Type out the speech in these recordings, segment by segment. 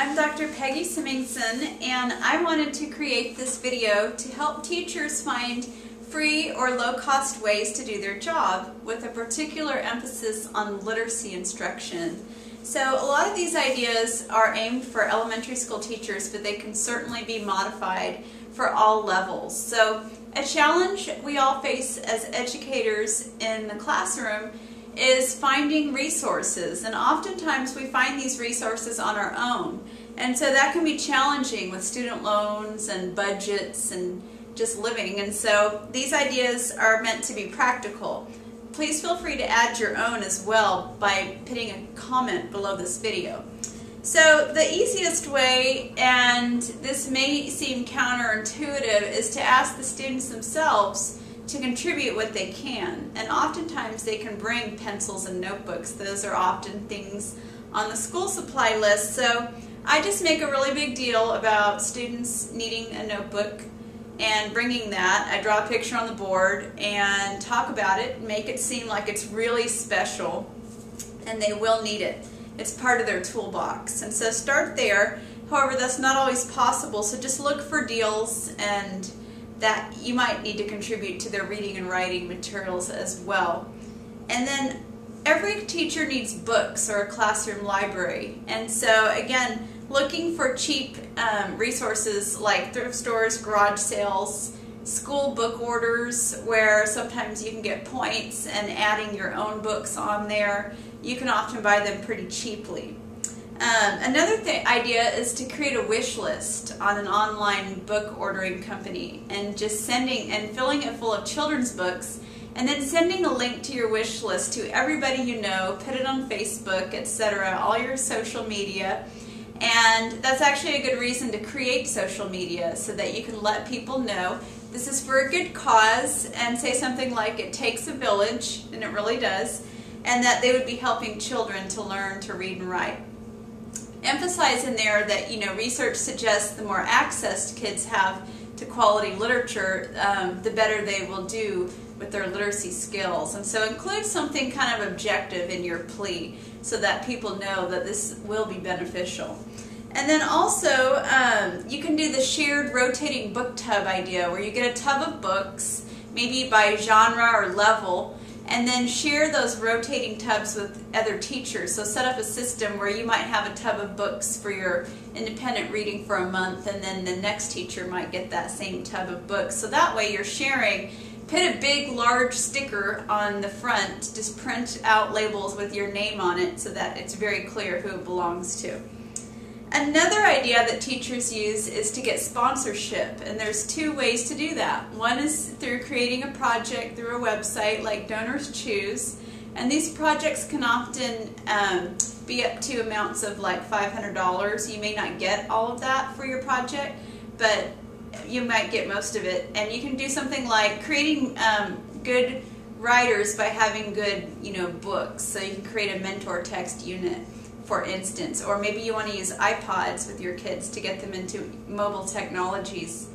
I'm Dr. Peggy Simingson, and I wanted to create this video to help teachers find free or low-cost ways to do their job with a particular emphasis on literacy instruction. So a lot of these ideas are aimed for elementary school teachers, but they can certainly be modified for all levels. So a challenge we all face as educators in the classroom is finding resources, and oftentimes we find these resources on our own, and so that can be challenging with student loans and budgets and just living. And so these ideas are meant to be practical. Please feel free to add your own as well by putting a comment below this video. So the easiest way, and this may seem counterintuitive, is to ask the students themselves to contribute what they can. And oftentimes they can bring pencils and notebooks. Those are often things on the school supply list. So I just make a really big deal about students needing a notebook and bringing that. I draw a picture on the board and talk about it, make it seem like it's really special, and they will need it. It's part of their toolbox. And so start there. However, that's not always possible, so just look for deals and that you might need to contribute to their reading and writing materials as well. And then every teacher needs books or a classroom library. And so again, looking for cheap resources like thrift stores, garage sales, school book orders, where sometimes you can get points, and adding your own books on there. You can often buy them pretty cheaply. Another idea is to create a wish list on an online book ordering company, and just sending and filling it full of children's books, and then sending a link to your wish list to everybody you know, put it on Facebook, etc., all your social media. And that's actually a good reason to create social media, so that you can let people know this is for a good cause, and say something like it takes a village, and it really does, and that they would be helping children to learn to read and write. Emphasize in there that, research suggests the more access kids have to quality literature, the better they will do with their literacy skills. And so include something kind of objective in your plea so that people know that this will be beneficial. And then also, you can do the shared rotating book tub idea, where you get a tub of books, maybe by genre or level, and then share those rotating tubs with other teachers. So set up a system where you might have a tub of books for your independent reading for a month, and then the next teacher might get that same tub of books. So that way you're sharing. Put a big, large sticker on the front. Just print out labels with your name on it so that it's very clear who it belongs to. Another idea that teachers use is to get sponsorship, and there's two ways to do that. One is through creating a project through a website like Donors Choose, and these projects can often be up to amounts of like $500. You may not get all of that for your project, but you might get most of it. And you can do something like creating good writers by having good books. So you can create a mentor text unit, for instance, or maybe you want to use iPods with your kids to get them into mobile technologies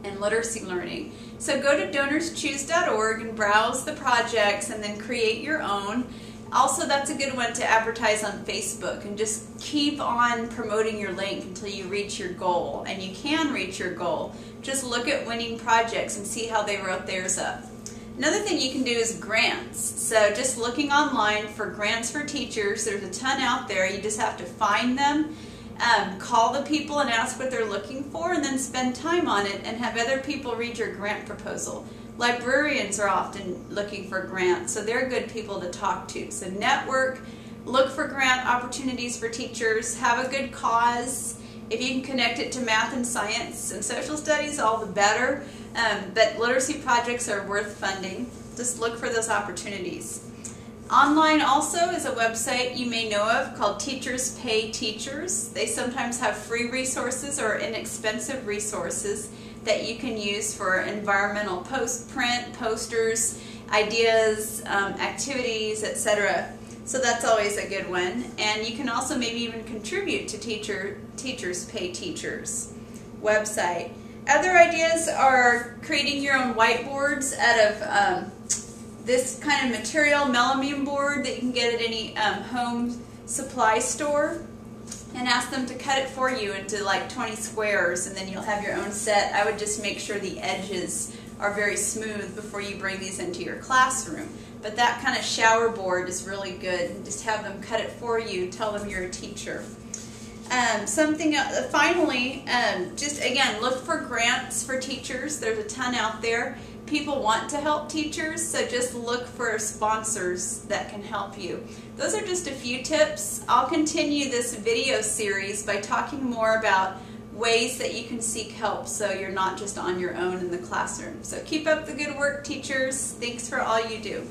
and literacy learning. So go to donorschoose.org and browse the projects, and then create your own. Also, that's a good one to advertise on Facebook, and just keep on promoting your link until you reach your goal. And you can reach your goal. Just look at winning projects and see how they wrote theirs up. Another thing you can do is grants. So just looking online for grants for teachers. There's a ton out there. You just have to find them, call the people and ask what they're looking for, and then spend time on it and have other people read your grant proposal. Librarians are often looking for grants, so they're good people to talk to. So network, look for grant opportunities for teachers, have a good cause. If you can connect it to math and science and social studies, all the better. But literacy projects are worth funding. Just look for those opportunities. Online also is a website you may know of called Teachers Pay Teachers. They sometimes have free resources or inexpensive resources that you can use for environmental print, posters, ideas, activities, etc. So that's always a good one. And you can also maybe even contribute to Teachers Pay Teachers website. Other ideas are creating your own whiteboards out of this kind of material, melamine board, that you can get at any home supply store. and ask them to cut it for you into like 20 squares, and then you'll have your own set. I would just make sure the edges are very smooth before you bring these into your classroom. But that kind of shower board is really good. Just have them cut it for you. Tell them you're a teacher. Finally, just again, look for grants for teachers. There's a ton out there. People want to help teachers, so just look for sponsors that can help you. Those are just a few tips. I'll continue this video series by talking more about ways that you can seek help so you're not just on your own in the classroom. So keep up the good work, teachers. Thanks for all you do.